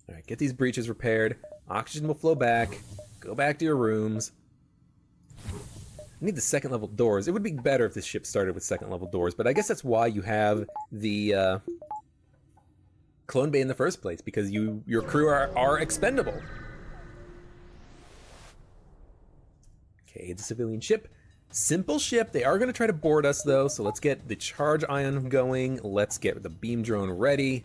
Alright, get these breaches repaired. Oxygen will flow back. Go back to your rooms. I need the second level doors. It would be better if this ship started with second level doors, but I guess that's why you have the clone bay in the first place, because your crew are expendable. Okay, it's a civilian ship. Simple ship. They are going to try to board us, though, so let's get the charge ion going. Let's get the beam drone ready.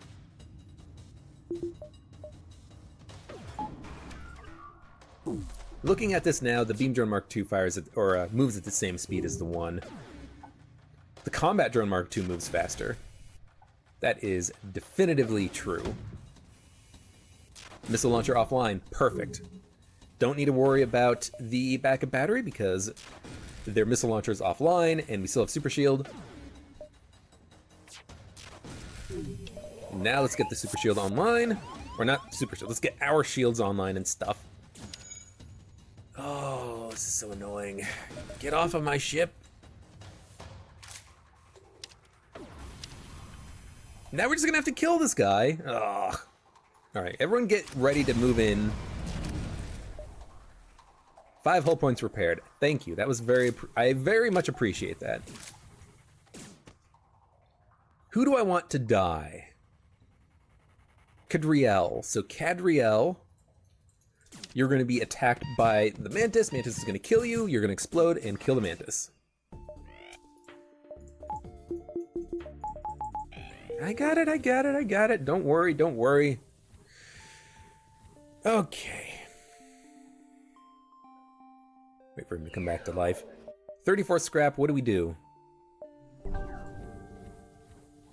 Looking at this now, the beam drone Mark II fires at, or moves at the same speed as the one. The combat drone Mark II moves faster. That is definitively true. Missile launcher offline. Perfect. Don't need to worry about the backup battery because their missile launcher is offline and we still have super shield. Now let's get the super shield online. Or not super shield, let's get our shields online and stuff. Oh, this is so annoying. Get off of my ship. Now we're just gonna have to kill this guy. Ugh. All right, everyone get ready to move in. 5 hull points repaired. Thank you. That was I very much appreciate that. Who do I want to die? Cadriel. So Cadriel, you're going to be attacked by the Mantis. Mantis is going to kill you. You're going to explode and kill the Mantis. I got it, I got it, I got it. Don't worry, don't worry. Okay. Wait for him to come back to life. 34 scrap, what do we do?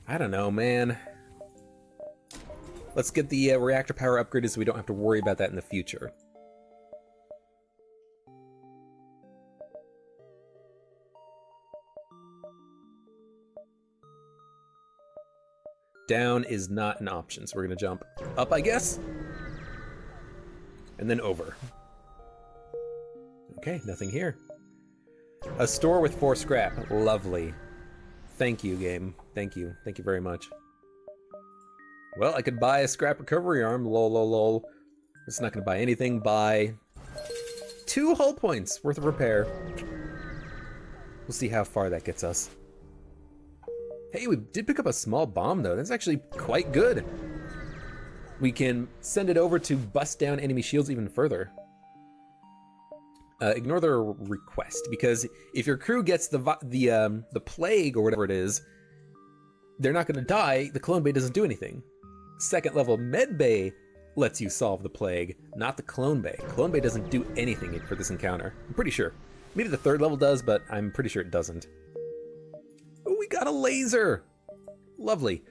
I don't know, man. Let's get the reactor power upgraded so we don't have to worry about that in the future. Down is not an option, so we're gonna jump up, I guess. And then over. Okay, nothing here. A store with 4 scrap. Lovely. Thank you, game. Thank you. Thank you very much. Well, I could buy a scrap recovery arm. Lol, lol, lol. It's not gonna buy anything. Buy 2 hull points worth of repair. We'll see how far that gets us. Hey, we did pick up a small bomb, though. That's actually quite good. We can send it over to bust down enemy shields even further. Ignore their request, because if your crew gets the plague or whatever it is, they're not going to die. The clone bay doesn't do anything. Second level med bay lets you solve the plague, not the clone bay. Clone bay doesn't do anything for this encounter. I'm pretty sure. Maybe the 3rd level does, but I'm pretty sure it doesn't. Oh, we got a laser! Lovely.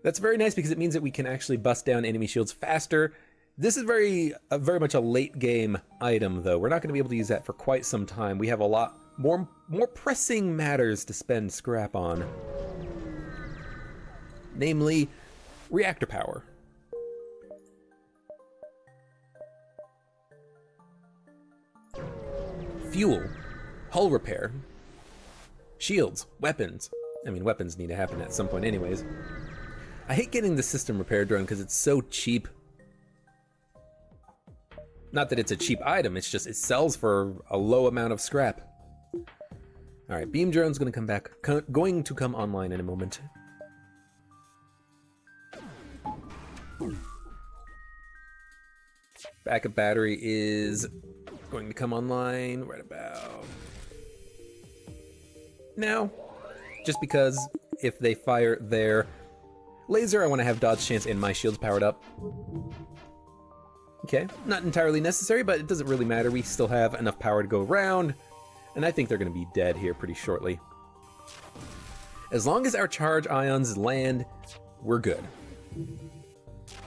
That's very nice because it means that we can actually bust down enemy shields faster. This is very much a late game item, though. We're not going to be able to use that for quite some time. We have a lot more pressing matters to spend scrap on. Namely, reactor power. Fuel. Hull repair. Shields. Weapons. I mean, weapons need to happen at some point anyways. I hate getting the system repair drone because it's so cheap. Not that it's a cheap item, it's just it sells for a low amount of scrap. All right, beam drone's going to come online in a moment. Backup battery is going to come online right about now. Just because if they fire their laser, I want to have dodge chance and my shields powered up. Okay, not entirely necessary, but it doesn't really matter. We still have enough power to go around, and I think they're going to be dead here pretty shortly. As long as our charge ions land, we're good.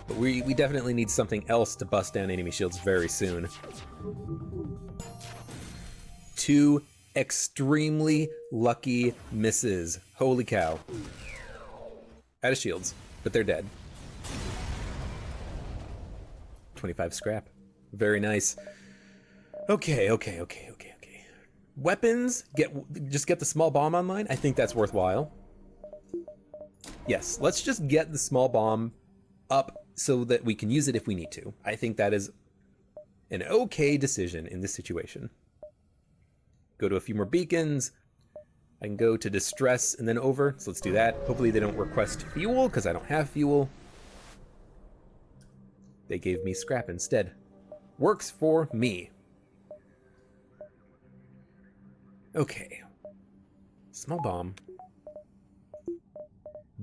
But we definitely need something else to bust down enemy shields very soon. 2 extremely lucky misses. Holy cow. Out of shields, but they're dead. 25 scrap. Very nice. Okay. Weapons, just get the small bomb online. I think that's worthwhile. Yes, let's just get the small bomb up so that we can use it if we need to. I think that is an okay decision in this situation. Go to a few more beacons. I can go to distress and then over, so let's do that. Hopefully they don't request fuel, because I don't have fuel. They gave me scrap instead. Works for me. Okay. Small bomb.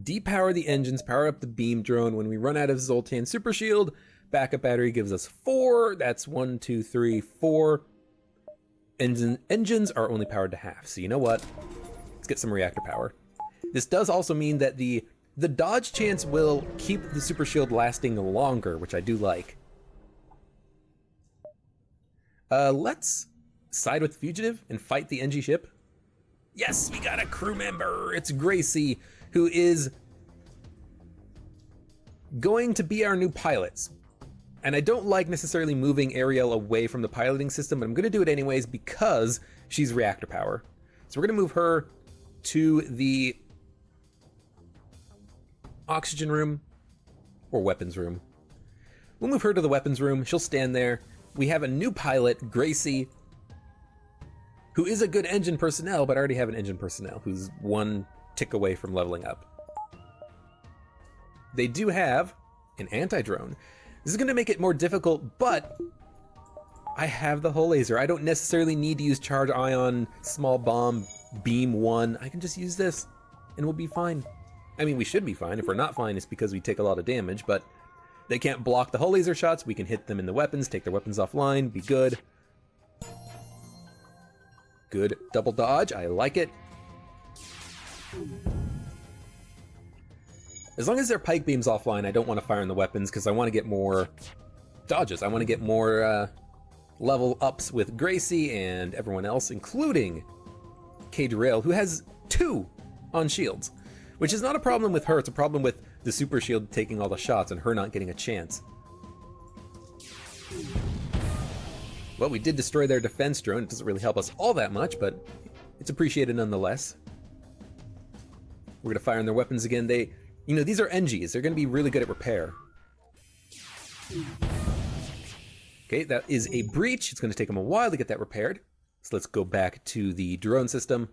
Depower the engines, power up the beam drone. When we run out of Zoltan Super Shield, backup battery gives us 4. That's 1, 2, 3, 4. Engines are only powered to half, so you know what? Let's get some reactor power. This does also mean that the dodge chance will keep the Super Shield lasting longer, which I do like. Let's side with the fugitive and fight the NG ship. Yes, we got a crew member. It's Gracie, who is going to be our new pilots. And I don't like necessarily moving Ariel away from the piloting system, but I'm going to do it anyways because she's reactor power. So we're going to move her to the oxygen room or weapons room. We'll move her to the weapons room. She'll stand there. We have a new pilot, Gracie, who is a good engine personnel, but I already have an engine personnel who's 1 tick away from leveling up. They do have an anti-drone. This is going to make it more difficult, but I have the hull laser. I don't necessarily need to use charge ion, small bomb, beam 1. I can just use this and we'll be fine. I mean, we should be fine. If we're not fine, it's because we take a lot of damage, but they can't block the hull laser shots. We can hit them in the weapons, take their weapons offline, be good. Good double dodge, I like it. As long as their pike beam's offline, I don't want to fire in the weapons because I want to get more dodges. I want to get more level ups with Gracie and everyone else, including Rail, who has 2 on shields, which is not a problem with her. It's a problem with the super shield taking all the shots and her not getting a chance. Well, we did destroy their defense drone. It doesn't really help us all that much, but it's appreciated nonetheless. We're gonna fire on their weapons again. You know, these are NGs. They're gonna be really good at repair. Okay, that is a breach. It's gonna take them a while to get that repaired. So let's go back to the drone system.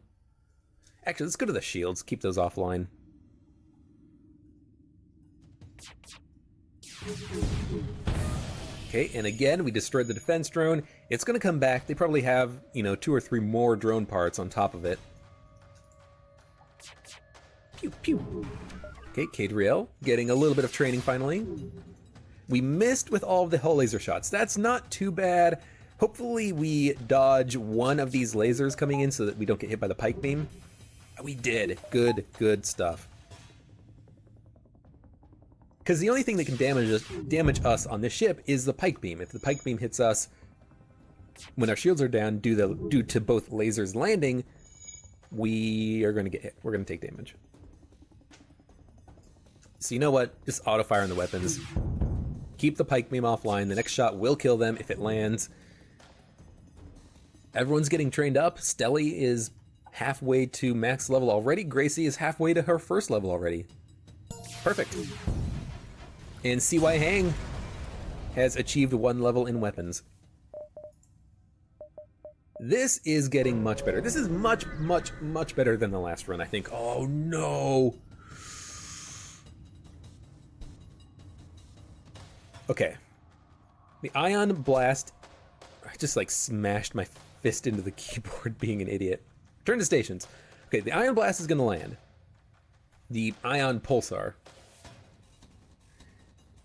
Actually, let's go to the shields. Keep those offline. Okay, and again, we destroyed the defense drone. It's gonna come back. They probably have, you know, 2 or 3 more drone parts on top of it. Pew, pew. Okay, Cadriel getting a little bit of training finally. We missed with all of the hull laser shots. That's not too bad. Hopefully we dodge one of these lasers coming in so that we don't get hit by the pike beam. We did. Good, good stuff. Because the only thing that can damage us on this ship is the pike beam. If the pike beam hits us when our shields are down due to both lasers landing, we are going to get hit. We're going to take damage. So you know what? Just auto fire on the weapons. Keep the pike beam offline. The next shot will kill them if it lands. Everyone's getting trained up. Stelly is halfway to max level already. Gracie is halfway to her first level already. Perfect. And CY Hang has achieved 1 level in weapons. This is getting much better. This is much, much, much better than the last run, I think. Oh no! Okay. The ion blast, I just like smashed my fist into the keyboard being an idiot. Turn to stations. Okay, the ion blast is gonna land. The ion pulsar.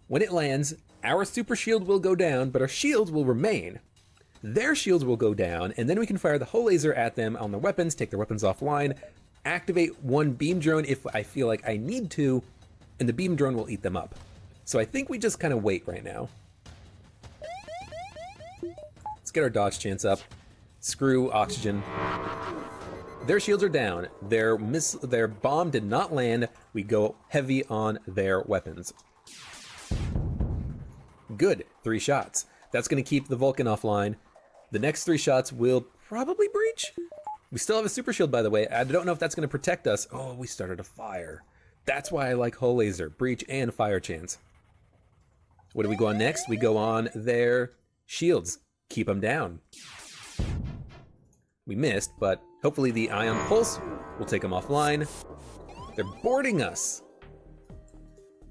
When it lands, our super shield will go down, but our shields will remain. Their shields will go down, and then we can fire the hull laser at them on their weapons, take their weapons offline, activate 1 beam drone if I feel like I need to, and the beam drone will eat them up. So I think we just kind of wait right now. Let's get our dodge chance up. Screw oxygen. Their shields are down. Their bomb did not land. We go heavy on their weapons. Good, 3 shots. That's gonna keep the Vulcan offline. The next 3 shots will probably breach. We still have a super shield, by the way. I don't know if that's gonna protect us. Oh, we started a fire. That's why I like hull laser, breach, and fire chance. What do we go on next? We go on their shields. Keep them down. We missed, but hopefully the ion pulse will take them offline. They're boarding us.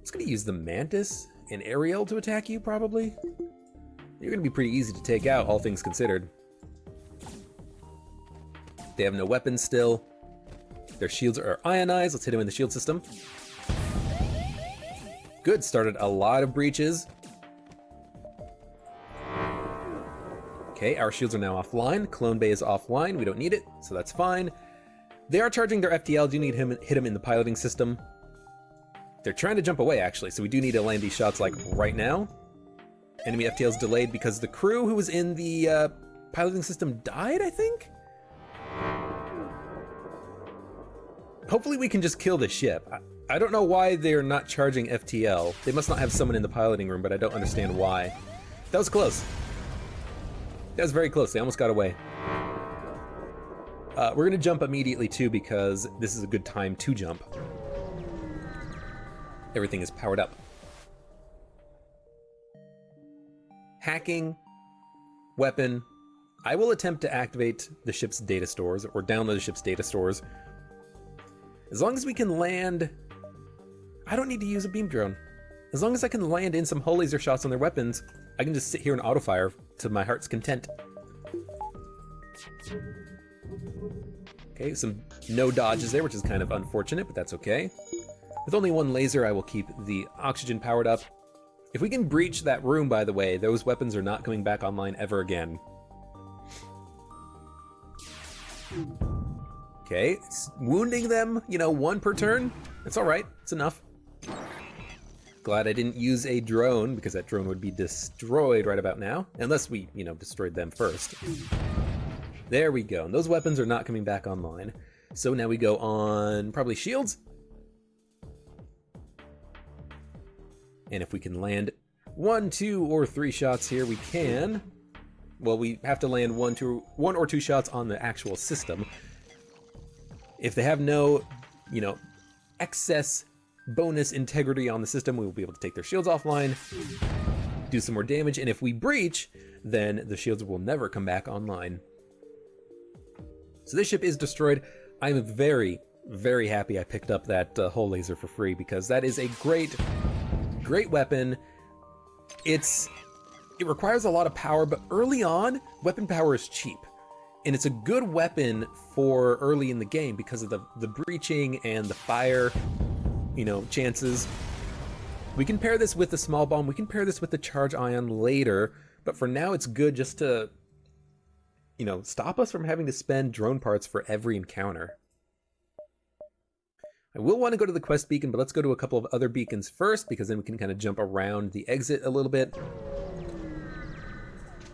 It's gonna use the Mantis and Ariel to attack you, probably. You're gonna be pretty easy to take out, all things considered. They have no weapons still. Their shields are ionized. Let's hit them in the shield system. Good, started a lot of breaches. Okay, our shields are now offline. Clone Bay is offline. We don't need it, so that's fine. They are charging their FTL. Do need him hit him in the piloting system. They're trying to jump away, actually, so we do need to land these shots like right now. Enemy FTL is delayed because the crew who was in the piloting system died, I think? Hopefully we can just kill the ship. I don't know why they're not charging FTL. They must not have someone in the piloting room, but I don't understand why. That was close. That was very close. They almost got away. We're going to jump immediately, too, because this is a good time to jump. Everything is powered up. Hacking. Weapon. I will attempt to activate the ship's data stores, or download the ship's data stores. As long as we can land... I don't need to use a beam drone. As long as I can land in some hull laser shots on their weapons, I can just sit here and auto-fire to my heart's content. Okay, some no dodges there, which is kind of unfortunate, but that's okay. With only one laser, I will keep the oxygen powered up. If we can breach that room, by the way, those weapons are not coming back online ever again. Okay, wounding them, you know, one per turn. It's all right, it's enough. Glad I didn't use a drone, because that drone would be destroyed right about now. Unless we, you know, destroyed them first. There we go, and those weapons are not coming back online. So now we go on, probably shields. And if we can land 1, 2, or 3 shots here, we can. Well, we have to land 1 or 2 shots on the actual system. If they have no, you know, excess bonus integrity on the system, we will be able to take their shields offline, do some more damage, and if we breach, then the shields will never come back online. So this ship is destroyed. I'm very, very happy I picked up that hull laser for free, because that is a great weapon. It requires a lot of power, but early on, weapon power is cheap. And it's a good weapon for early in the game because of the breaching and the fire, you know, chances. We can pair this with the small bomb, we can pair this with the charge ion later, but for now it's good just to, you know, stop us from having to spend drone parts for every encounter. I will want to go to the quest beacon, but let's go to a couple of other beacons first, because then we can kind of jump around the exit a little bit.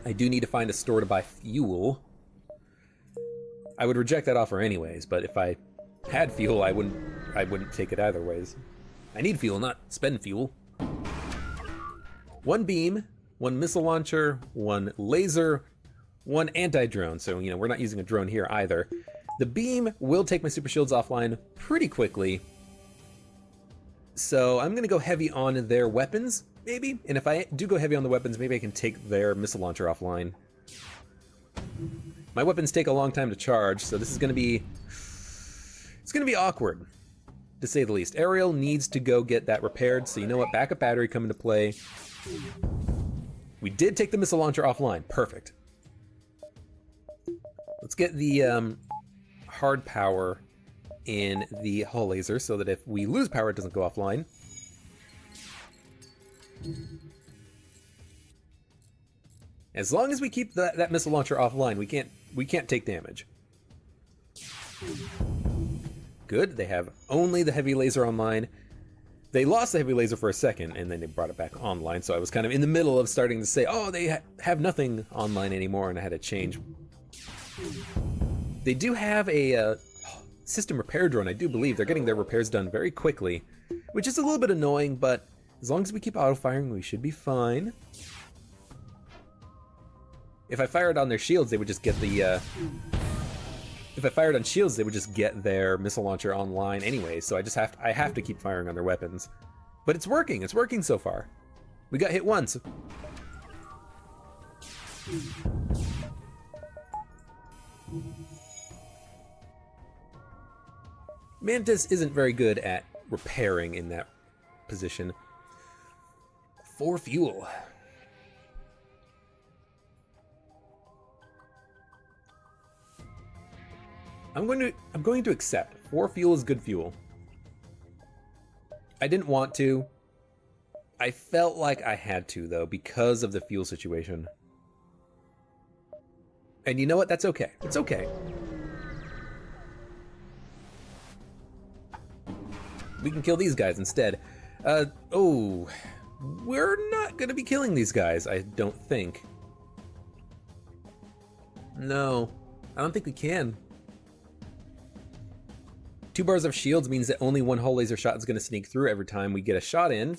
I do need to find a store to buy fuel. I would reject that offer anyways, but if I had fuel, I wouldn't take it either ways. I need fuel, not spend fuel. 1 beam, 1 missile launcher, 1 laser, 1 anti-drone. So, you know, we're not using a drone here either. The beam will take my super shields offline pretty quickly. So I'm gonna go heavy on their weapons, maybe. And if I do go heavy on the weapons, maybe I can take their missile launcher offline. My weapons take a long time to charge, so this is gonna be... it's gonna be awkward, to say the least. Ariel needs to go get that repaired, so you know what? Backup battery come into play. We did take the missile launcher offline. Perfect. Let's get the hard power in the hull laser so that if we lose power, it doesn't go offline. As long as we keep that missile launcher offline, we can't take damage. Good, they have only the heavy laser online. They lost the heavy laser for a second, and then they brought it back online, so I was kind of in the middle of starting to say, oh, they have nothing online anymore, and I had to change. They do have a system repair drone, I do believe. They're getting their repairs done very quickly, which is a little bit annoying, but as long as we keep auto-firing, we should be fine. If I fired on their shields, they would just get the... if I fired on shields, they would just get their missile launcher online anyway, so I have to keep firing on their weapons. But it's working so far. We got hit once. Mantis isn't very good at repairing in that position. 4 fuel. I'm going to accept 4 fuel is good fuel. I didn't want to. I felt like I had to though because of the fuel situation. And you know what? That's okay. It's okay. We can kill these guys instead. Oh, we're not gonna be killing these guys, I don't think. No, I don't think we can. 2 bars of shields means that only 1 hull laser shot is gonna sneak through every time we get a shot in.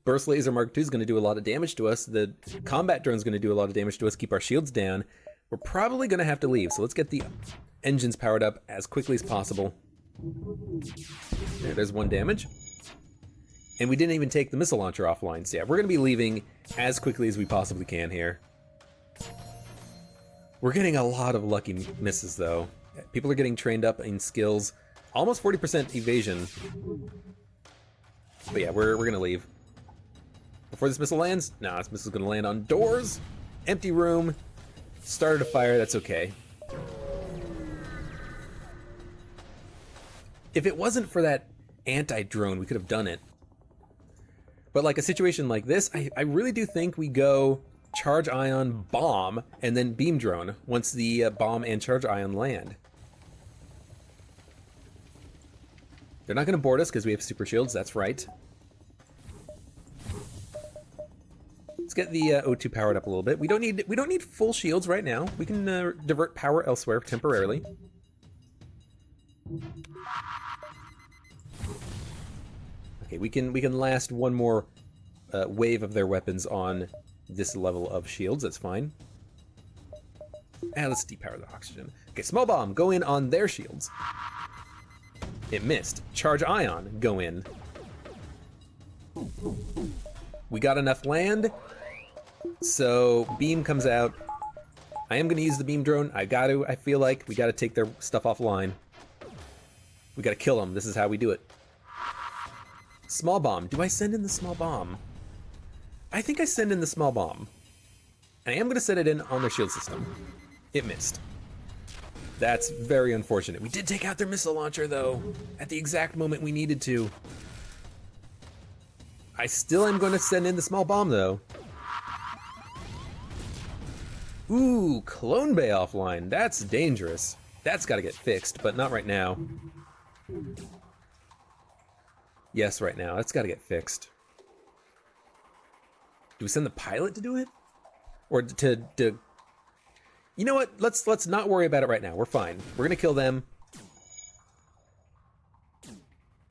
Burst Laser Mark II is gonna do a lot of damage to us. The combat drone is gonna do a lot of damage to us, keep our shields down. We're probably gonna have to leave, so let's get the engines powered up as quickly as possible. There's 1 damage. And we didn't even take the missile launcher offline, so yeah, we're gonna be leaving as quickly as we possibly can here. We're getting a lot of lucky misses though. People are getting trained up in skills. Almost 40% evasion. But yeah, we're gonna leave. Before this missile lands? Nah, this missile's gonna land on doors. Empty room. Started a fire, that's okay. If it wasn't for that anti-drone, we could have done it. But like a situation like this, I really do think we go charge ion, bomb, and then beam drone once the bomb and charge ion land. They're not gonna board us because we have super shields, that's right. Let's get the O2 powered up a little bit. We don't need full shields right now. We can divert power elsewhere temporarily. Okay, we can last 1 more wave of their weapons on this level of shields. That's fine. And let's depower the oxygen. Okay, small bomb, go in on their shields. It missed. Charge ion, go in. We got enough land, so beam comes out. I am gonna use the beam drone. I feel like we gotta take their stuff offline. We gotta kill them. This is how we do it. Small bomb. Do I send in the small bomb? I think I send in the small bomb. And I am gonna set it in on their shield system. It missed. That's very unfortunate. We did take out their missile launcher though, at the exact moment we needed to. I still am gonna send in the small bomb though. Ooh, Clone Bay offline. That's dangerous. That's gotta get fixed, but not right now. Yes, right now. That's gotta get fixed. Do we send the pilot to do it? Or to you know what? Let's not worry about it right now. We're fine. We're gonna kill them.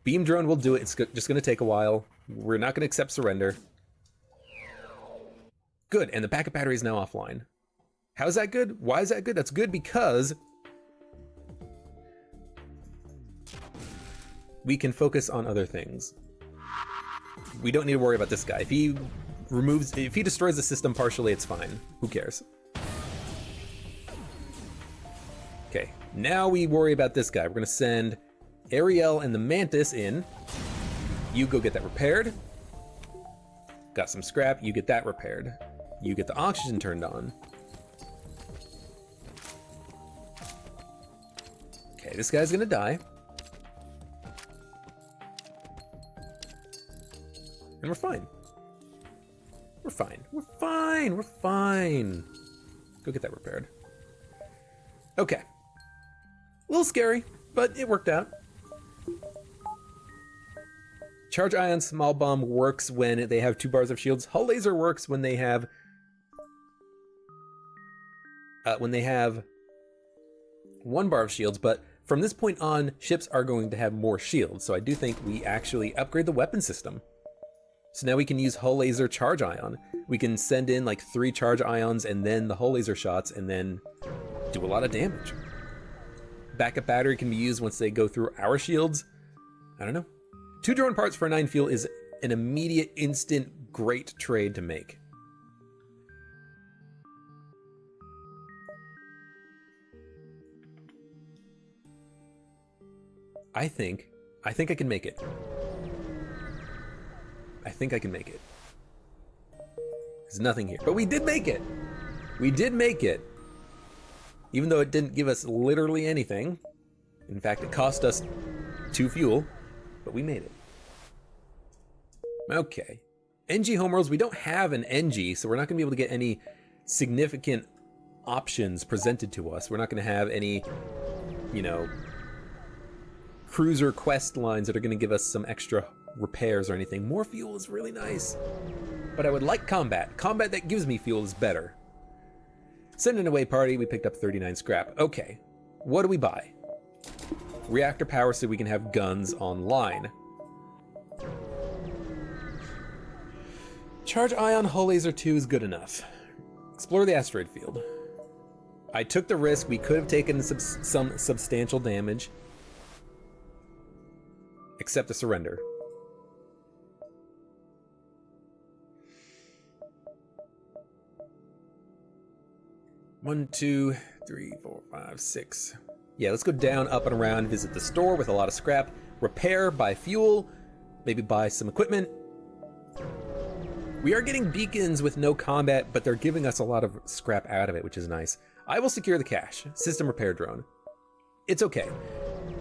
Beam drone will do it. It's just gonna take a while. We're not gonna accept surrender. Good, and the backup battery is now offline. How is that good? Why is that good? That's good because we can focus on other things. We don't need to worry about this guy. If he destroys the system partially, it's fine. Who cares? Okay, now we worry about this guy. We're gonna send Ariel and the Mantis in. You go get that repaired. Got some scrap, you get that repaired. You get the oxygen turned on. Okay, this guy's gonna die. And we're fine. We're fine. We're fine. We're fine. Go get that repaired. Okay. A little scary, but it worked out. Charge ion small bomb works when they have 2 bars of shields. Hull laser works when they have 1 bar of shields, but from this point on, ships are going to have more shields, so I do think we actually upgrade the weapon system. So now we can use hull laser charge ion. We can send in like 3 charge ions and then the hull laser shots and then do a lot of damage. Backup battery can be used once they go through our shields. I don't know. 2 drone parts for 9 fuel is an immediate, instant, great trade to make. I think I can make it. I think I can make it. There's nothing here, but we did make it. We did make it. Even though it didn't give us literally anything. In fact, it cost us 2 fuel, but we made it. Okay. NG homeworlds, we don't have an NG, so we're not gonna be able to get any significant options presented to us. We're not gonna have any, you know, cruiser quest lines that are gonna give us some extra repairs or anything. More fuel is really nice, but I would like combat. Combat that gives me fuel is better. Send an away party, we picked up 39 scrap. Okay, what do we buy? Reactor power so we can have guns online. Charge ion hull laser 2 is good enough. Explore the asteroid field. I took the risk, we could have taken some substantial damage. Accept the surrender. One, two, three, four, five, six. Yeah, let's go down, up, and around, visit the store with a lot of scrap, repair, buy fuel, maybe buy some equipment. We are getting beacons with no combat, but they're giving us a lot of scrap out of it, which is nice. I will secure the cache. System repair drone. It's okay.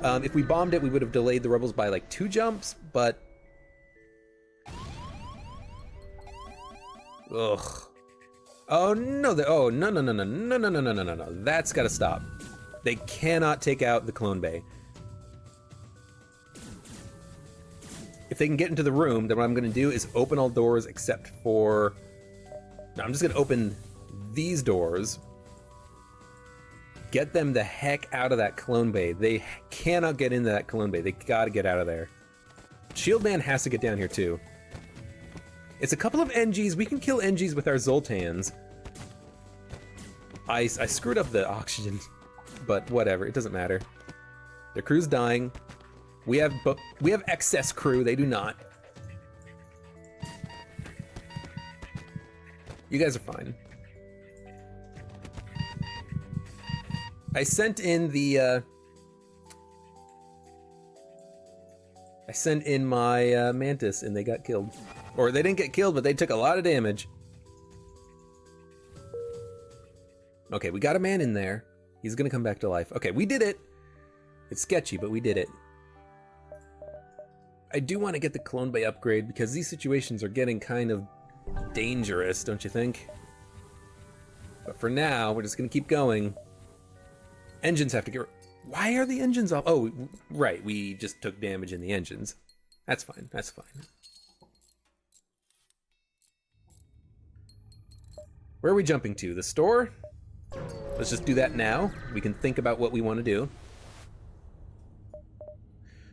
If we bombed it, we would have delayed the rebels by like 2 jumps, but... Ugh. Oh no, oh no, no, no, no, no, no, no, no, no, no, no. That's gotta stop. They cannot take out the clone bay. If they can get into the room, then what I'm gonna do is open all doors except for... No, I'm just gonna open these doors. Get them the heck out of that clone bay. They cannot get into that clone bay. They gotta get out of there. Shield Man has to get down here too. It's a couple of NGs. We can kill NGs with our Zoltans. I screwed up the oxygen, but whatever. It doesn't matter. Their crew's dying. We have excess crew. They do not. You guys are fine. I sent in the I sent in my Mantis and they got killed. Or they didn't get killed, but they took a lot of damage. Okay, we got a man in there. He's gonna come back to life. Okay, we did it. It's sketchy, but we did it. I do want to get the clone bay upgrade because these situations are getting kind of dangerous, don't you think? But for now, we're just gonna keep going. Engines have to get... Why are the engines off? Oh, right, we just took damage in the engines. That's fine, that's fine. Where are we jumping to? The store? Let's just do that now. We can think about what we want to do.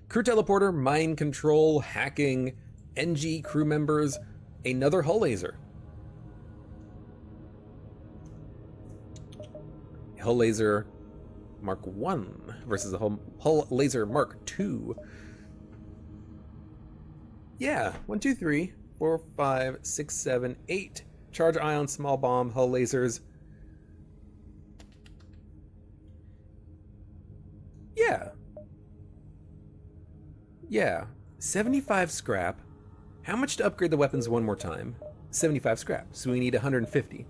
Crew teleporter, mind control, hacking, NG crew members, another hull laser. Hull laser Mark 1 versus the hull laser Mark 2. Yeah, 1, 2, 3, 4, 5, 6, 7, 8. Charge ion, small bomb, hull lasers. Yeah. Yeah. 75 scrap. How much to upgrade the weapons one more time? 75 scrap, so we need 150.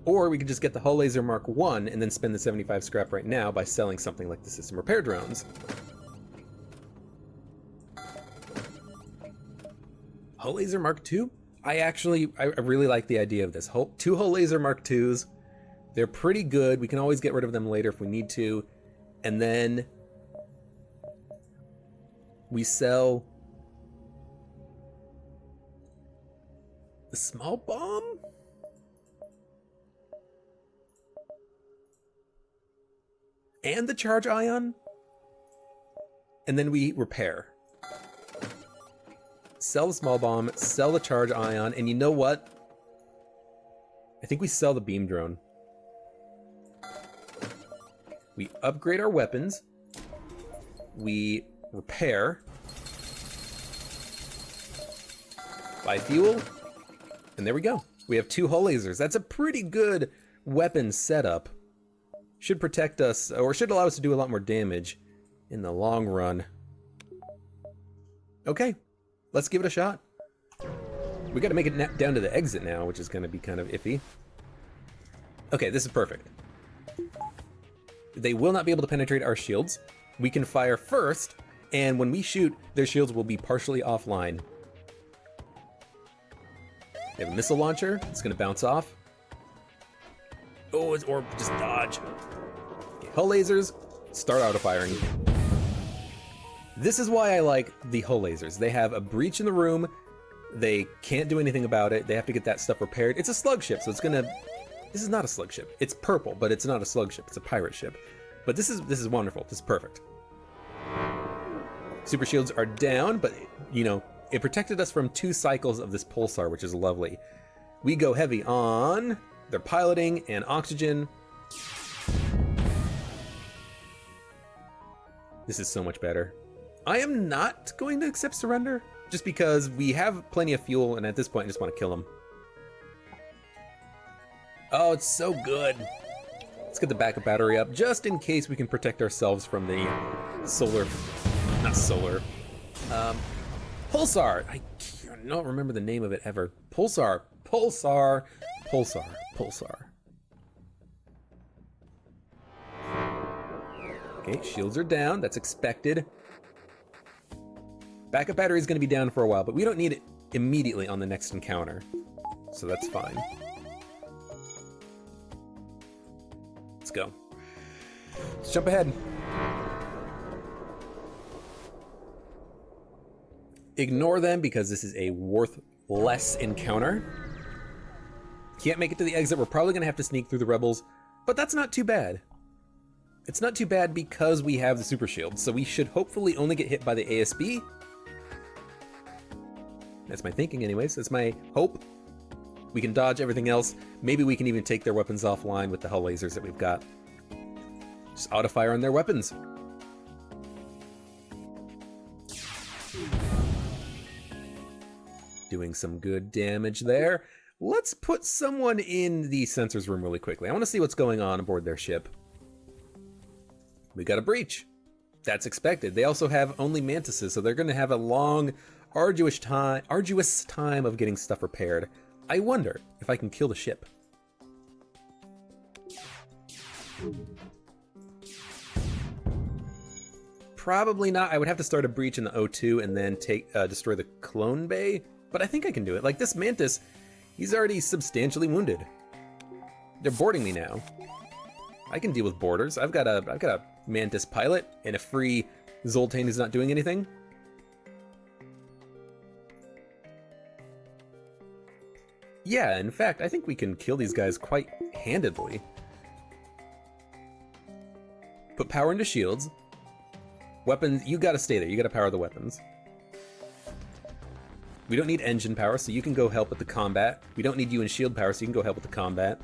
Or we could just get the hull laser Mark 1 and then spend the 75 scrap right now by selling something like the system repair drones. Hull laser Mark 2? I really like the idea of this. 2 hull laser Mark 2s. They're pretty good. We can always get rid of them later if we need to. And then we sell the small bomb? And the charge ion? And then we repair. Sell the small bomb, sell the charge ion, and you know what? I think we sell the beam drone. We upgrade our weapons. We repair. Buy fuel, and there we go. We have 2 hull lasers. That's a pretty good weapon setup. Should protect us, or should allow us to do a lot more damage in the long run. Okay, let's give it a shot. We gotta make it down to the exit now, which is gonna be kind of iffy. Okay, this is perfect. They will not be able to penetrate our shields. We can fire first, and when we shoot, their shields will be partially offline. They have a missile launcher. It's gonna bounce off. Oh, or just dodge. Okay, hull lasers, start auto-firing. This is why I like the hull lasers. They have a breach in the room. They can't do anything about it. They have to get that stuff repaired. It's a slug ship, so it's gonna... This is not a slug ship. It's purple, but it's not a slug ship. It's a pirate ship. But this is wonderful. This is perfect. Super shields are down, but, you know, it protected us from 2 cycles of this pulsar, which is lovely. We go heavy on their piloting and oxygen. This is so much better. I am not going to accept surrender, just because we have plenty of fuel, and at this point I just want to kill them. Oh, it's so good. Let's get the backup battery up, just in case we can protect ourselves from the Pulsar. I cannot remember the name of it ever. Pulsar. Okay, shields are down. That's expected. Backup battery is going to be down for a while, but we don't need it immediately on the next encounter, so that's fine. Let's go. Let's jump ahead. Ignore them because this is a worthless encounter. Can't make it to the exit. We're probably going to have to sneak through the rebels, but that's not too bad. It's not too bad because we have the super shield, so we should hopefully only get hit by the ASB. That's my thinking anyways. That's my hope. We can dodge everything else. Maybe we can even take their weapons offline with the hull lasers that we've got. Just auto-fire on their weapons. Doing some good damage there. Let's put someone in the sensors room really quickly. I want to see what's going on aboard their ship. We got a breach. That's expected. They also have only mantises, so they're going to have a long, arduous time of getting stuff repaired. I wonder if I can kill the ship. Probably not. I would have to start a breach in the O2 and then destroy the clone bay, but I think I can do it. Like this mantis, he's already substantially wounded. They're boarding me now. I can deal with boarders. I've got a mantis pilot and a free Zoltan who's not doing anything. Yeah, in fact, I think we can kill these guys quite handedly. Put power into shields. Weapons, you gotta stay there. You gotta power the weapons. We don't need engine power, so you can go help with the combat. We don't need you in shield power, so you can go help with the combat.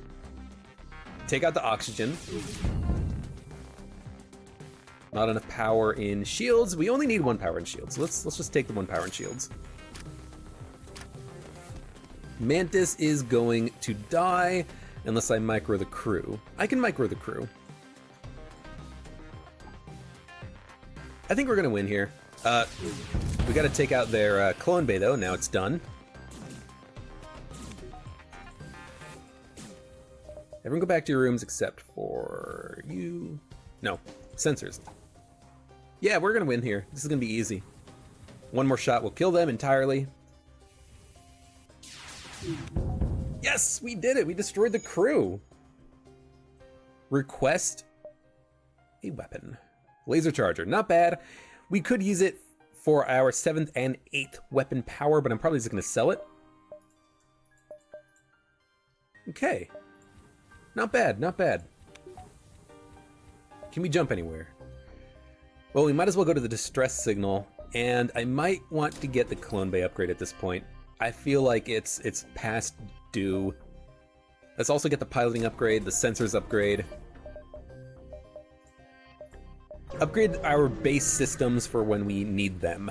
Take out the oxygen. Not enough power in shields. We only need 1 power in shields. Let's just take the 1 power in shields. Mantis is going to die unless I micro the crew. I can micro the crew. I think we're gonna win here. We gotta take out their clone bay though, now it's done. Everyone go back to your rooms except for you. No, sensors. Yeah, we're gonna win here. This is gonna be easy. 1 more shot will kill them entirely. Yes, we did it. We destroyed the crew. Request a weapon. Laser charger, not bad. We could use it for our 7th and 8th weapon power, but I'm probably just gonna sell it. Okay. Not bad, not bad. Can we jump anywhere? Well, we might as well go to the distress signal, and I might want to get the clone bay upgrade at this point. I feel like it's past due. Let's also get the piloting upgrade, the sensors upgrade. Upgrade our base systems for when we need them.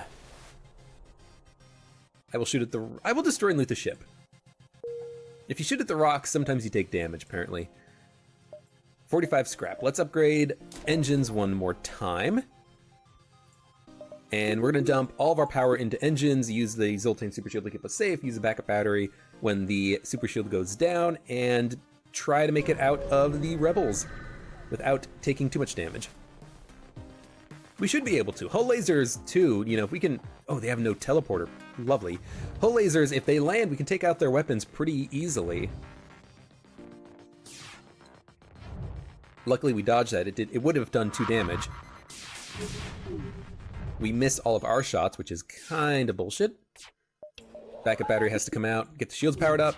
I will shoot at the... I will destroy and loot the ship. If you shoot at the rocks, sometimes you take damage, apparently. 45 scrap. Let's upgrade engines one more time. And we're going to dump all of our power into engines, use the Zoltan Super Shield to keep us safe, use a backup battery when the Super Shield goes down, and try to make it out of the rebels without taking too much damage. We should be able to. Hull lasers, too, you know, if we can... Oh, they have no teleporter. Lovely. Hull lasers, if they land, we can take out their weapons pretty easily. Luckily, we dodged that. It would have done 2 damage. We miss all of our shots, which is kind of bullshit. Backup battery has to come out. Get the shields powered up.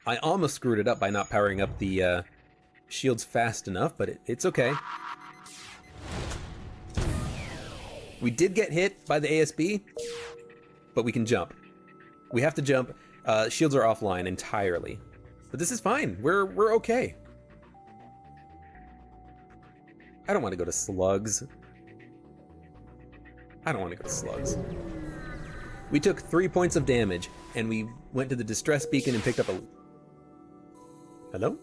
I almost screwed it up by not powering up the shields fast enough, but it's okay. We did get hit by the ASB, but we can jump. We have to jump. Shields are offline entirely. But this is fine. We're okay. I don't want to go to slugs. I don't want to go to slugs. We took 3 points of damage, and we went to the distress beacon and picked up a... Hello?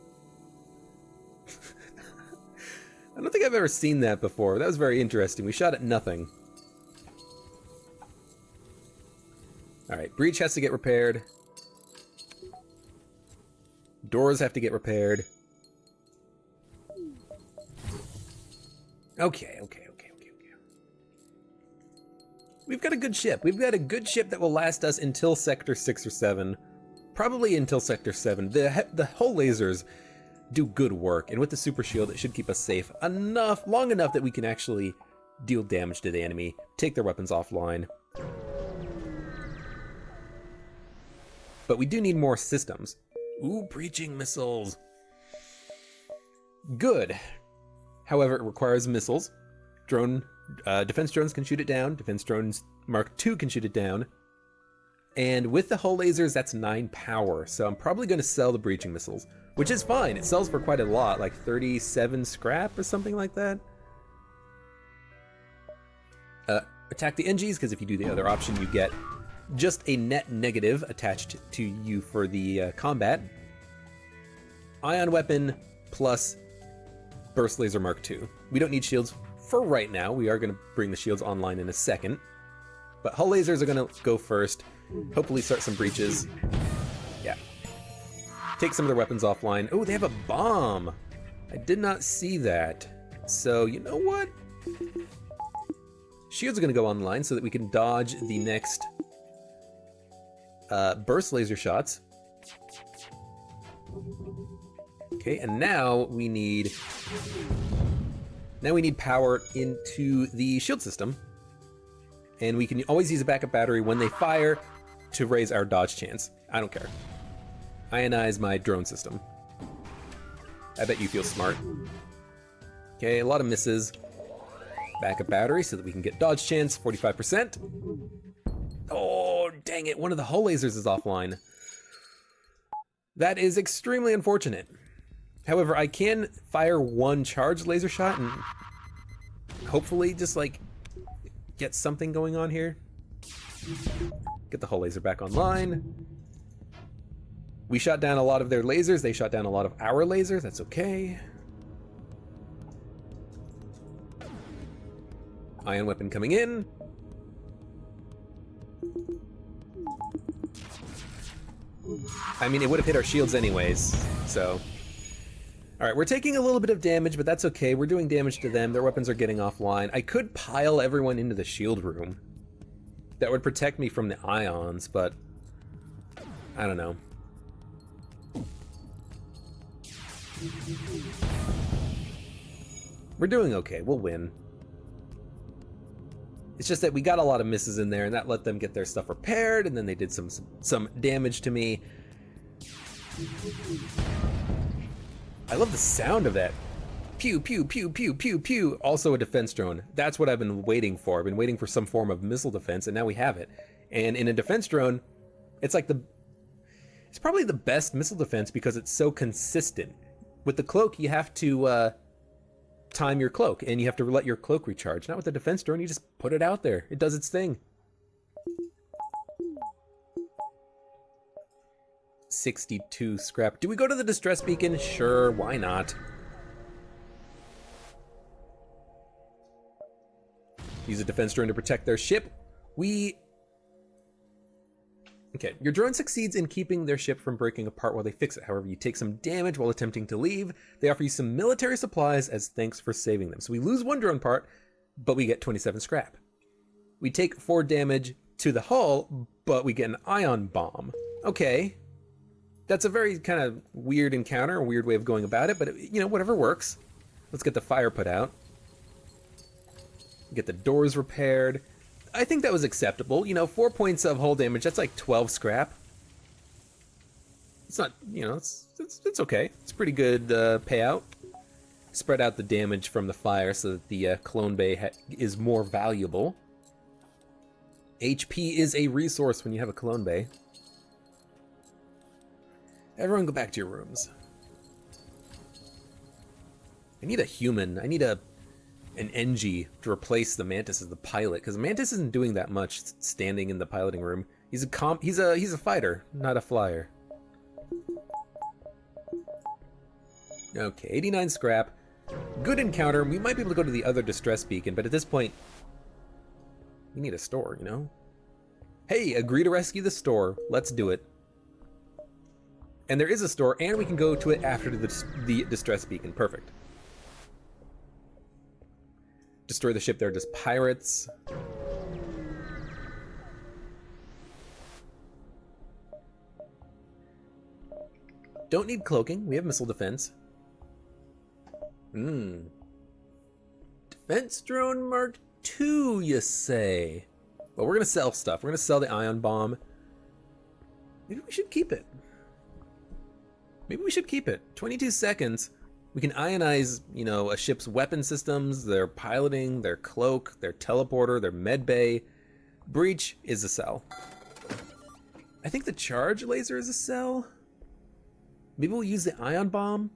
I don't think I've ever seen that before. That was very interesting. We shot at nothing. Alright, breach has to get repaired. Doors have to get repaired. Okay. We've got a good ship. We've got a good ship that will last us until Sector 6 or 7. Probably until Sector 7. The hull lasers do good work, and with the Super Shield, it should keep us safe long enough that we can actually deal damage to the enemy, take their weapons offline. But we do need more systems. Ooh, breaching missiles. Good. However, it requires missiles. Defense drones can shoot it down. Defense drones Mark II can shoot it down. And with the hull lasers, that's 9 power. So I'm probably going to sell the breaching missiles, which is fine. It sells for quite a lot, like 37 scrap or something like that. Attack the NGs, because if you do the other option, you get just a net negative attached to you for the combat. Ion weapon plus burst laser Mark II. We don't need shields for right now. We are going to bring the shields online in a second. But hull lasers are going to go first. Hopefully start some breaches. Yeah. Take some of their weapons offline. Oh, they have a bomb. I did not see that. So, you know what? Shields are going to go online so that we can dodge the next burst laser shots. Okay, and now we need power into the shield system. And we can always use a backup battery when they fire to raise our dodge chance. I don't care. Ionize my drone system. I bet you feel smart. Okay, a lot of misses. Backup battery so that we can get dodge chance, 45%. Oh, dang it, one of the hull lasers is offline. That is extremely unfortunate. However, I can fire one charged laser shot and hopefully just like get something going on here. Get the hull laser back online. We shot down a lot of their lasers. They shot down a lot of our lasers. That's okay. Ion weapon coming in. I mean, it would have hit our shields anyways, so... Alright, we're taking a little bit of damage, but that's okay. We're doing damage to them. Their weapons are getting offline. I could pile everyone into the shield room. That would protect me from the ions, but... I don't know. We're doing okay. We'll win. It's just that we got a lot of misses in there, and that let them get their stuff repaired, and then they did some damage to me. I love the sound of that. Pew, pew, pew, pew, pew, pew. Also a defense drone. That's what I've been waiting for. I've been waiting for some form of missile defense, and now we have it. And in a defense drone, it's like it's probably the best missile defense because it's so consistent. With the cloak, you have to time your cloak, and you have to let your cloak recharge. Not with the defense drone, you just put it out there. It does its thing. 62 scrap. Do we go to the distress beacon? Sure, why not? Use a defense drone to protect their ship. Okay, your drone succeeds in keeping their ship from breaking apart while they fix it. However, you take some damage while attempting to leave. They offer you some military supplies as thanks for saving them. So we lose one drone part, but we get 27 scrap. We take 4 damage to the hull, but we get an ion bomb. Okay, that's a very kind of weird encounter, a weird way of going about it, but you know, whatever works. Let's get the fire put out. Get the doors repaired. I think that was acceptable. You know, 4 points of hull damage, that's like 12 scrap. It's not, you know, it's okay. It's pretty good payout. Spread out the damage from the fire so that the clone bay is more valuable. HP is a resource when you have a clone bay. Everyone go back to your rooms. I need a human. I need an NG to replace the Mantis as the pilot, because Mantis isn't doing that much standing in the piloting room. He's a fighter, not a flyer. Okay, 89 scrap. Good encounter. We might be able to go to the other distress beacon, but at this point, we need a store, you know? Hey, agree to rescue the store. Let's do it. And there is a store, and we can go to it after the distress beacon. Perfect. Destroy the ship. They're just pirates. Don't need cloaking. We have missile defense. Defense drone Mark II, you say? Well, we're gonna sell stuff. We're gonna sell the ion bomb. Maybe we should keep it. Maybe we should keep it. 22 seconds. We can ionize, you know, a ship's weapon systems, their piloting, their cloak, their teleporter, their med bay. Breach is a sell. I think the charge laser is a sell. Maybe we'll use the ion bomb.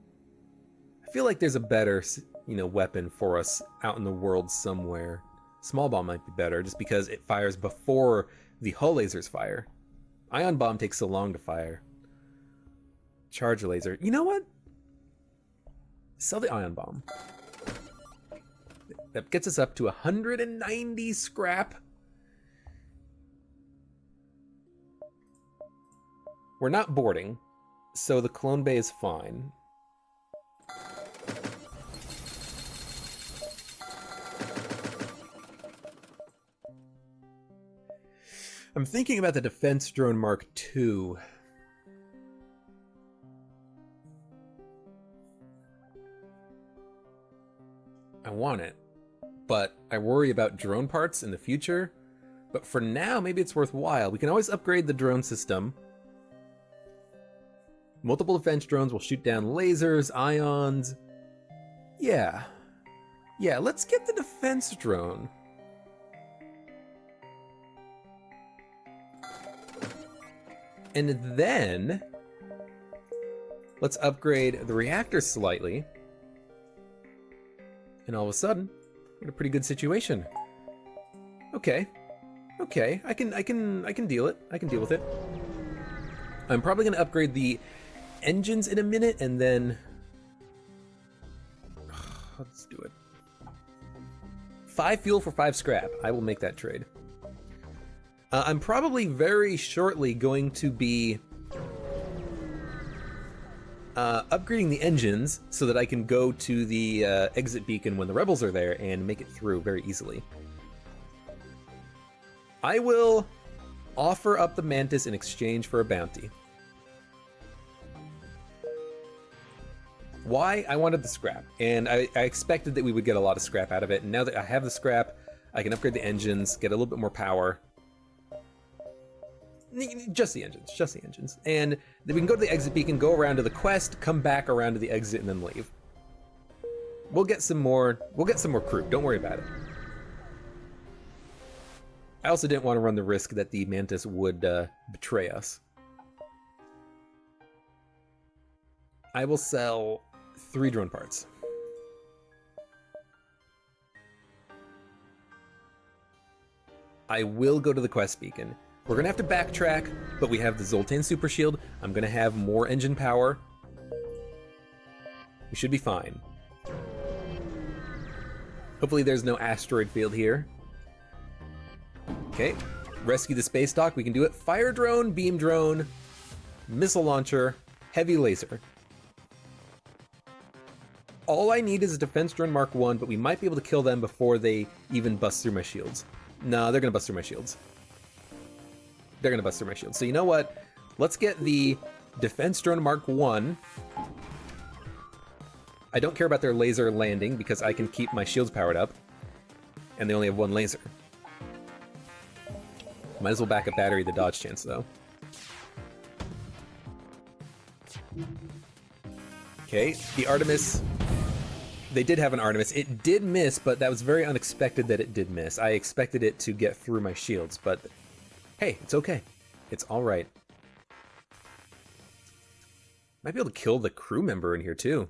I feel like there's a better, you know, weapon for us out in the world somewhere. Small bomb might be better just because it fires before the hull lasers fire. Ion bomb takes so long to fire. Charge laser. You know what? Sell the ion bomb. That gets us up to 190 scrap. We're not boarding, so the clone bay is fine. I'm thinking about the defense drone Mark II. I want it, but I worry about drone parts in the future. But for now, maybe it's worthwhile. We can always upgrade the drone system. Multiple defense drones will shoot down lasers, ions. Yeah, let's get the defense drone. And then let's upgrade the reactor slightly. And all of a sudden, we're in a pretty good situation. Okay, I can deal it. I can deal with it. I'm probably gonna upgrade the engines in a minute, and then let's do it. 5 fuel for 5 scrap. I will make that trade. I'm probably very shortly going to be upgrading the engines so that I can go to the exit beacon when the rebels are there and make it through very easily. I will offer up the Mantis in exchange for a bounty. Why? I wanted the scrap, and I expected that we would get a lot of scrap out of it, and now that I have the scrap, I can upgrade the engines, get a little bit more power. Just the engines. And then we can go to the exit beacon, go around to the quest, come back around to the exit, and then leave. We'll get some more crew, don't worry about it. I also didn't want to run the risk that the Mantis would betray us. I will sell 3 drone parts. I will go to the quest beacon. We're gonna have to backtrack. but we have the Zoltan Super Shield. I'm gonna have more engine power. We should be fine. Hopefully there's no asteroid field here. Okay, rescue the space dock. We can do it. Fire drone, beam drone, missile launcher, heavy laser. All I need is a defense drone Mark 1, but we might be able to kill them before they even bust through my shields. No, they're gonna bust through my shields. They're gonna bust through my shields. So you know what? Let's get the defense drone Mark 1. I don't care about their laser landing because I can keep my shields powered up. And they only have one laser. Might as well back up battery the dodge chance though. Okay, the Artemis. They did have an Artemis. It did miss, but that was very unexpected that it did miss. I expected it to get through my shields, but hey, it's okay. It's all right. Might be able to kill the crew member in here too.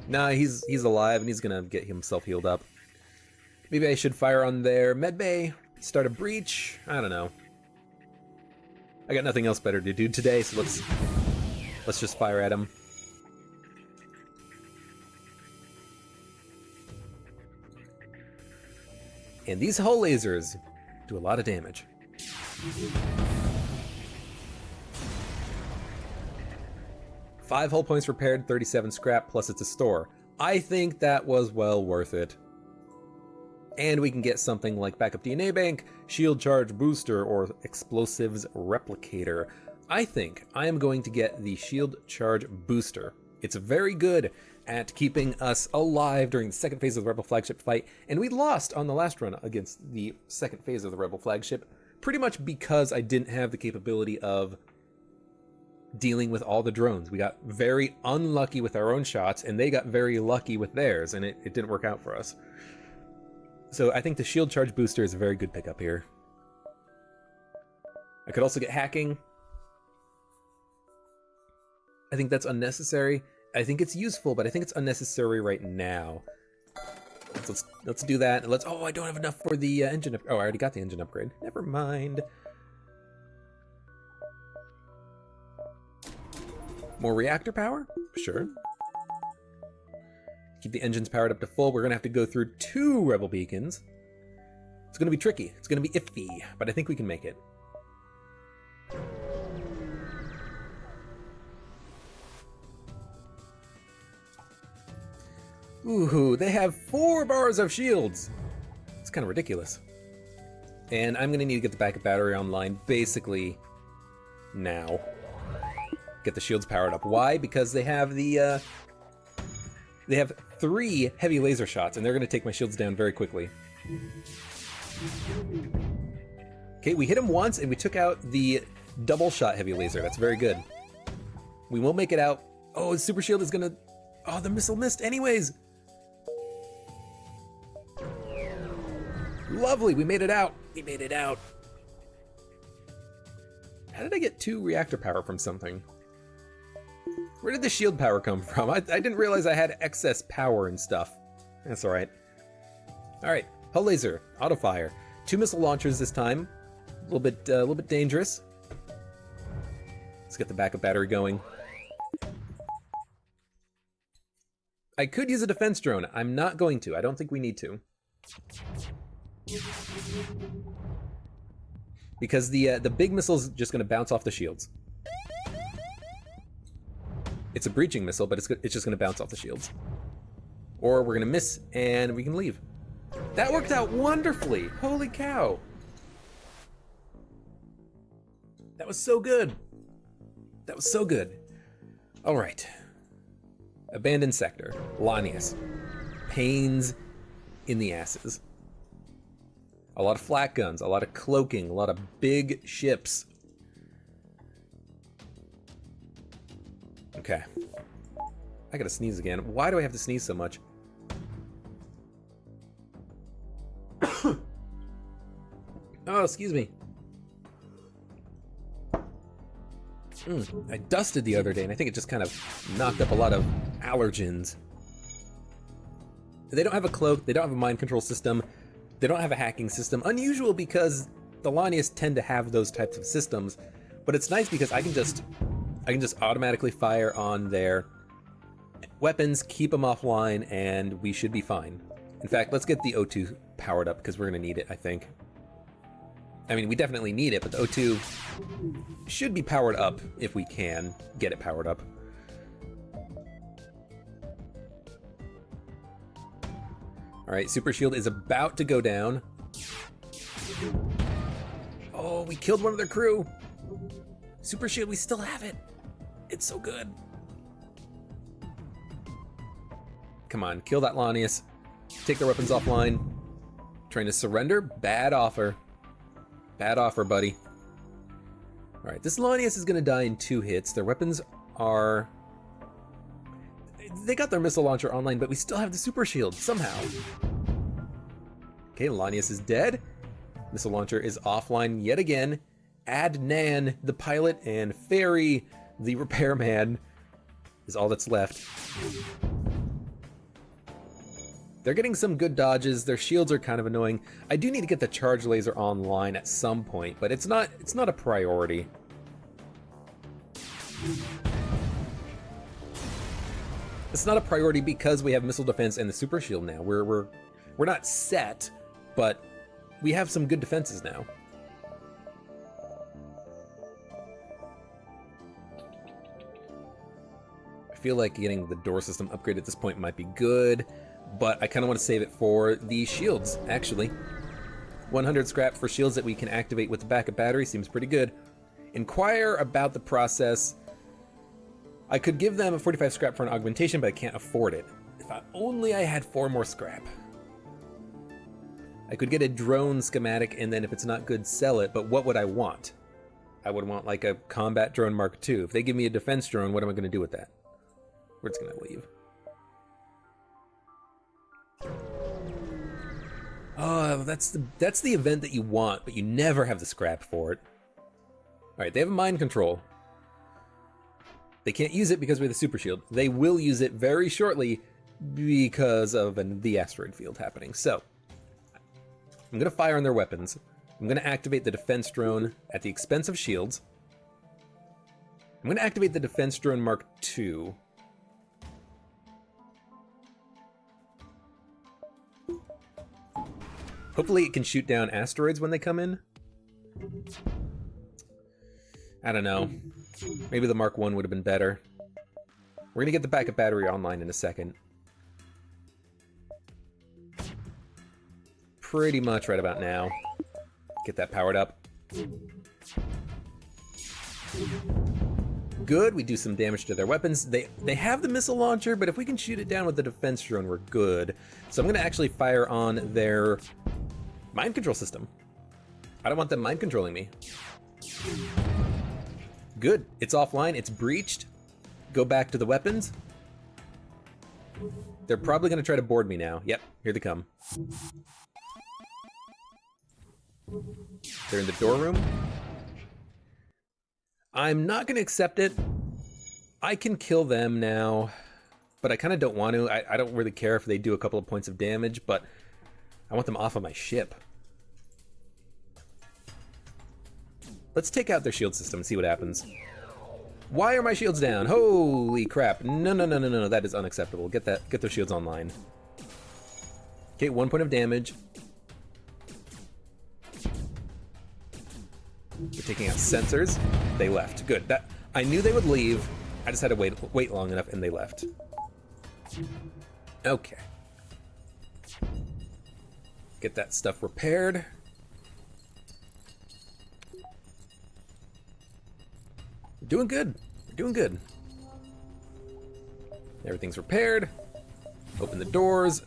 Nah, he's alive and he's gonna get himself healed up. Maybe I should fire on their medbay, start a breach. I don't know. I got nothing else better to do today, so let's just fire at him. And these hull lasers do a lot of damage. Five hull points repaired, 37 scrap, plus it's a store. I think that was well worth it. And we can get something like backup DNA bank, shield charge booster, or explosives replicator. I think I am going to get the shield charge booster. It's very good at keeping us alive during the second phase of the Rebel flagship fight, and we lost on the last run against the second phase of the Rebel flagship, pretty much because I didn't have the capability of dealing with all the drones. We got very unlucky with our own shots, and they got very lucky with theirs, and it didn't work out for us. So I think the shield charge booster is a very good pickup here. I could also get hacking. I think that's unnecessary. I think it's useful, but I think it's unnecessary right now. Let's do that. And oh, I don't have enough for the engine. Oh, I already got the engine upgrade. Never mind. More reactor power? Sure. Keep the engines powered up to full. We're gonna have to go through 2 rebel beacons. It's gonna be tricky. It's gonna be iffy, but I think we can make it. Ooh, they have 4 bars of shields. It's kind of ridiculous. And I'm gonna need to get the backup battery online basically now. Get the shields powered up. Why? Because they have the they have 3 heavy laser shots, and they're gonna take my shields down very quickly. Okay, we hit him once, and we took out the double shot heavy laser. That's very good. We won't make it out. Oh, his super shield is gonna. Oh, the missile missed anyways. Lovely, we made it out. We made it out. How did I get 2 reactor power from something? Where did the shield power come from? I didn't realize I had excess power and stuff. That's all right. All right, hull laser, auto fire. 2 missile launchers this time. A little bit dangerous. Let's get the backup battery going. I could use a defense drone. I'm not going to. I don't think we need to. Because the big missile's just going to bounce off the shields. It's a breaching missile, but it's just going to bounce off the shields. Or we're going to miss, and we can leave. That worked out wonderfully! Holy cow! That was so good! That was so good. Alright. Abandoned sector. Lanius. Pains in the asses. A lot of flak guns, a lot of cloaking, a lot of big ships. Okay. I gotta sneeze again. Why do I have to sneeze so much? Oh, excuse me. I dusted the other day, and I think it just kind of knocked up a lot of allergens. They don't have a cloak, they don't have a mind control system, they don't have a hacking system. Unusual because the Lanius tend to have those types of systems, but it's nice because I can just automatically fire on their weapons, keep them offline, and we should be fine. In fact, let's get the O2 powered up because we're going to need it, I think. I mean, we definitely need it, but the O2 should be powered up if we can get it powered up. All right, Super Shield is about to go down. Oh, we killed one of their crew. Super Shield, we still have it. It's so good. Come on, kill that Lanius. Take their weapons offline. Trying to surrender? Bad offer. Bad offer, buddy. All right, this Lanius is gonna die in 2 hits. Their weapons are... They got their missile launcher online, but we still have the Super Shield, somehow. Okay, Lanius is dead. Missile launcher is offline yet again. Adnan, the pilot, and Ferry, the repairman, is all that's left. They're getting some good dodges. Their shields are kind of annoying. I do need to get the charge laser online at some point, but it's not a priority. It's not a priority because we have missile defense and the super shield now. We're not set, but we have some good defenses now. I feel like getting the door system upgrade at this point might be good, but I kind of want to save it for the shields, actually. 100 scrap for shields that we can activate with the backup battery seems pretty good. Inquire about the process. I could give them a 45 scrap for an augmentation, but I can't afford it. If only I had 4 more scrap. I could get a drone schematic, and then if it's not good, sell it, but what would I want? I would want like a combat drone Mark II. If they give me a defense drone, what am I going to do with that? Where's it going to leave? Oh, that's the event that you want, but you never have the scrap for it. Alright, they have a mind control. They can't use it because we have the super shield. They will use it very shortly because of the asteroid field happening. So, I'm going to fire on their weapons. I'm going to activate the defense drone at the expense of shields. I'm going to activate the defense drone Mark II. Hopefully it can shoot down asteroids when they come in. I don't know. Maybe the Mark I would have been better. We're going to get the backup battery online in a second. Pretty much right about now. Get that powered up. Good, we do some damage to their weapons. They have the missile launcher, but if we can shoot it down with the defense drone, we're good. So I'm going to actually fire on their mind control system. I don't want them mind controlling me. Good, it's offline, it's breached. Go back to the weapons. They're probably going to try to board me now. Yep, here they come. They're in the door room. I'm not going to accept it. I can kill them now, but I kind of don't want to. I don't really care if they do a couple of points of damage, but I want them off of my ship. Let's take out their shield system and see what happens. Why are my shields down? Holy crap. No, that is unacceptable. Get their shields online. Okay, 1 point of damage. We're taking out sensors. They left. Good. I knew they would leave. I just had to wait long enough, and they left. Okay. Get that stuff repaired. We're doing good. We're doing good. Everything's repaired. Open the doors.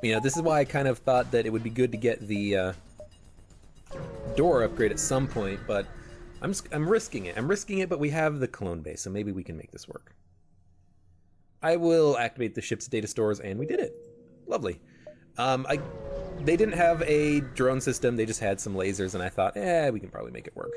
You know, this is why I kind of thought that it would be good to get the door upgrade at some point, but I'm risking it. I'm risking it, but we have the clone base, so maybe we can make this work. I will activate the ship's data stores, and we did it. Lovely. They didn't have a drone system, they just had some lasers, and I thought, we can probably make it work.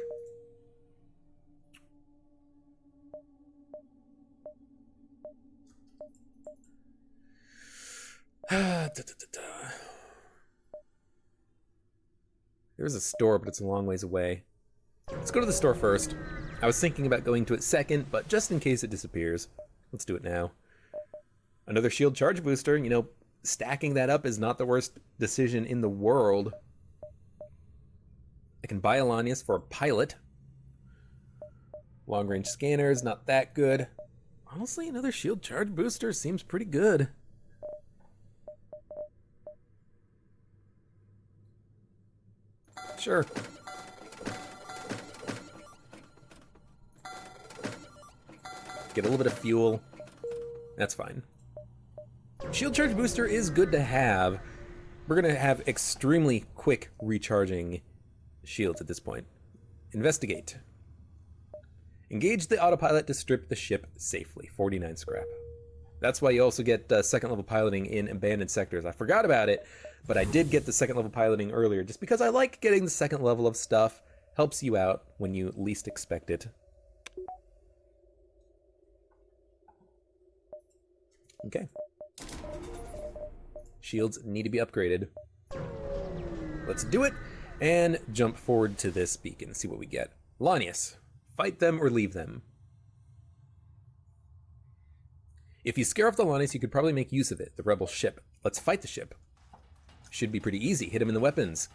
There's a store, but it's a long ways away. Let's go to the store first. I was thinking about going to it second, but just in case it disappears, let's do it now. Another shield charge booster. You know, stacking that up is not the worst decision in the world. I can buy Alanius for a pilot. Long-range scanners, not that good. Honestly, another shield charge booster seems pretty good. Sure. Get a little bit of fuel. That's fine. Shield charge booster is good to have. We're going to have extremely quick recharging shields at this point. Investigate. Engage the autopilot to strip the ship safely. 49 scrap. That's why you also get second level piloting in abandoned sectors. I forgot about it, but I did get the second level piloting earlier just because I like getting the second level of stuff. Helps you out when you least expect it. Okay. Shields need to be upgraded. Let's do it and jump forward to this beacon, see what we get. Lanius, fight them or leave them. If you scare off the Lanius, you could probably make use of it, the rebel ship. Let's fight the ship. Should be pretty easy. Hit him in the weapons.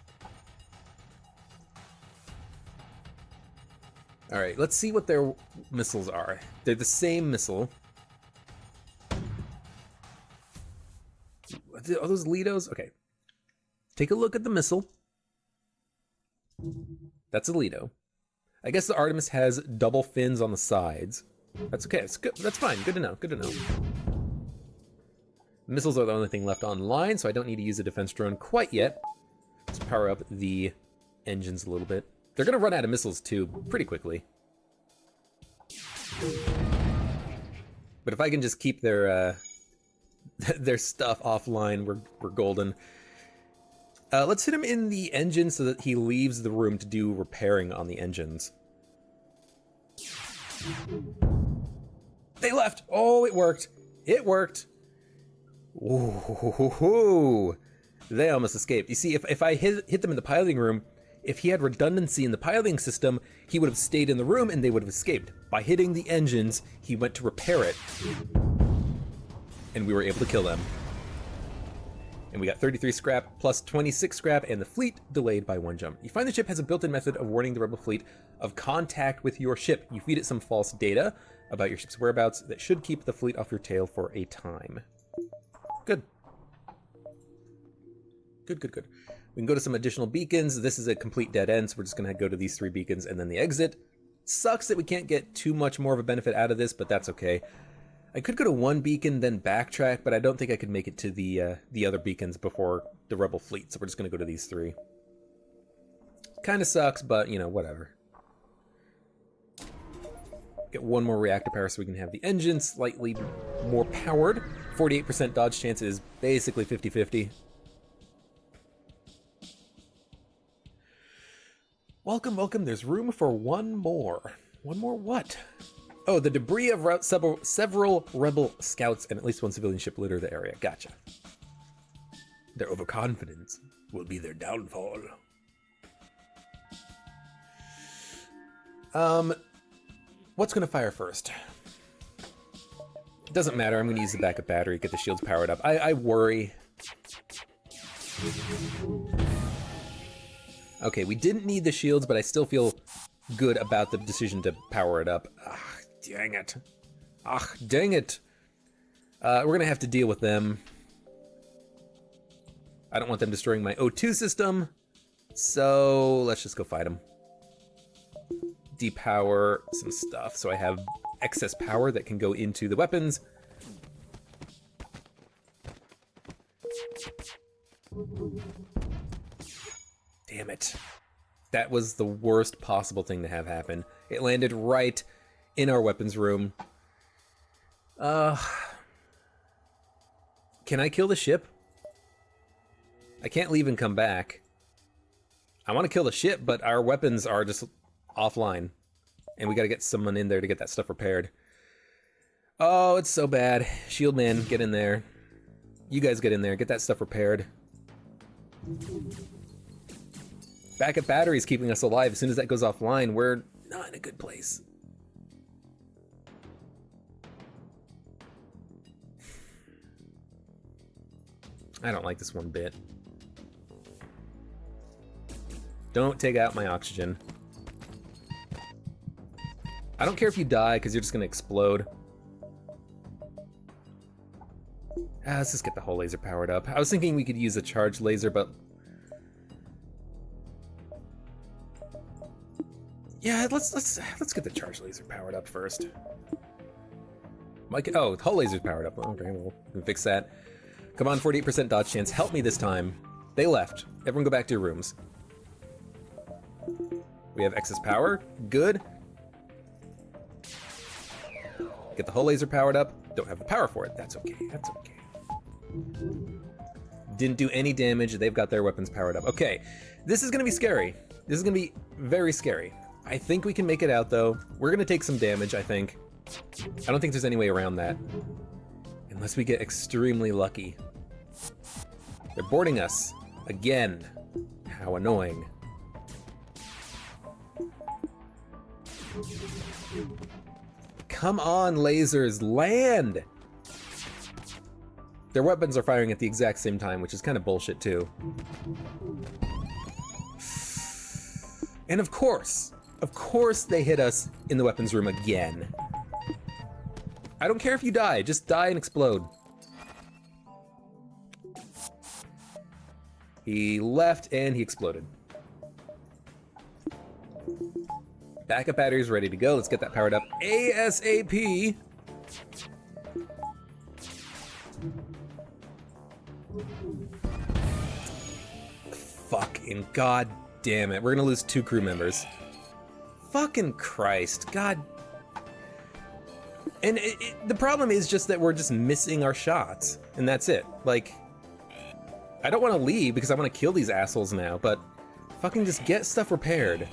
All right, let's see what their missiles are. They're the same missile. Are those Lidos? Okay. Take a look at the missile. That's a Lido. I guess the Artemis has double fins on the sides. That's okay. That's good. That's fine. Good to know. Good to know. Missiles are the only thing left online, so I don't need to use a defense drone quite yet. Let's power up the engines a little bit. They're going to run out of missiles, too, pretty quickly. But if I can just keep their stuff offline, we're golden. Let's hit him in the engine so that he leaves the room to do repairing on the engines. They left! Oh, it worked! It worked! Ooh, they almost escaped. You see, if I hit them in the piloting room, if he had redundancy in the piloting system, he would have stayed in the room and they would have escaped. By hitting the engines, he went to repair it. And we were able to kill them. And we got 33 scrap plus 26 scrap, and the fleet delayed by 1 jump. You find the ship has a built-in method of warning the rebel fleet of contact with your ship. You feed it some false data about your ship's whereabouts that should keep the fleet off your tail for a time. Good. Good, good, good. We can go to some additional beacons. This is a complete dead end, so we're just going to go to these 3 beacons and then the exit. Sucks that we can't get too much more of a benefit out of this, but that's okay. I could go to 1 beacon, then backtrack, but I don't think I could make it to the other beacons before the rebel fleet, so we're just going to go to these 3. Kind of sucks, but, you know, whatever. Get 1 more reactor power so we can have the engine slightly more powered. 48% dodge chance is basically 50-50. Welcome, welcome. There's room for 1 more. 1 more what? Oh, the debris of several rebel scouts and at least 1 civilian ship litter the area. Gotcha. Their overconfidence will be their downfall. What's going to fire first? It doesn't matter. I'm going to use the backup battery, get the shields powered up. I worry. Okay, we didn't need the shields, but I still feel good about the decision to power it up. Ah, dang it. Ah, dang it. We're going to have to deal with them. I don't want them destroying my O2 system, so let's just go fight them. Depower some stuff so I have excess power that can go into the weapons. Damn it. That was the worst possible thing to have happen. It landed right in our weapons room. Can I kill the ship? I can't leave and come back. I want to kill the ship, but our weapons are just offline. And we got to get someone in there to get that stuff repaired. Oh, it's so bad. Shield man, get in there. You guys get in there, get that stuff repaired. Backup batteries keeping us alive. As soon as that goes offline, we're not in a good place. I don't like this one bit. Don't take out my oxygen. I don't care if you die, because you're just going to explode. Let's just get the whole laser powered up. I was thinking we could use a charged laser, but... yeah, let's get the charged laser powered up first. Oh, the whole laser's powered up. Okay, we can fix that. Come on, 48% dodge chance. Help me this time. They left. Everyone go back to your rooms. We have excess power. Good. Get the whole laser powered up. Don't have the power for it. That's okay. That's okay. Didn't do any damage. They've got their weapons powered up. Okay. This is going to be scary. This is going to be very scary. I think we can make it out, though. We're going to take some damage, I think. I don't think there's any way around that. Unless we get extremely lucky. They're boarding us. Again. How annoying. Come on, lasers, land! Their weapons are firing at the exact same time, which is kind of bullshit, too. And of course they hit us in the weapons room again. I don't care if you die, just die and explode. He left and he exploded. Backup batteries ready to go. Let's get that powered up ASAP. Fucking god damn it. We're gonna lose 2 crew members. Fucking Christ. God. And the problem is just that we're just missing our shots. And that's it. Like, I don't want to leave because I want to kill these assholes now, but fucking just get stuff repaired.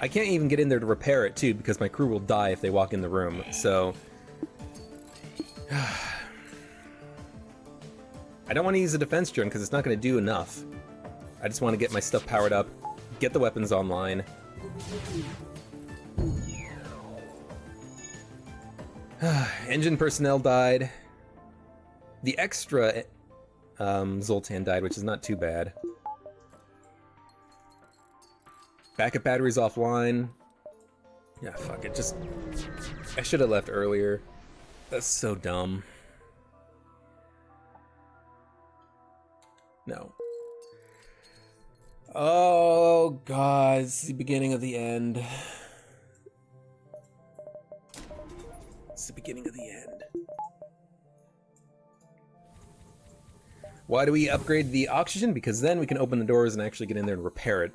I can't even get in there to repair it, too, because my crew will die if they walk in the room, so... I don't want to use a defense drone because it's not going to do enough. I just want to get my stuff powered up, get the weapons online. Engine personnel died. The extra Zoltan died, which is not too bad. Backup batteries offline. Yeah, fuck it, just... I should have left earlier. That's so dumb. No. Oh, God, it's the beginning of the end. It's the beginning of the end. Why do we upgrade the oxygen? Because then we can open the doors and actually get in there and repair it.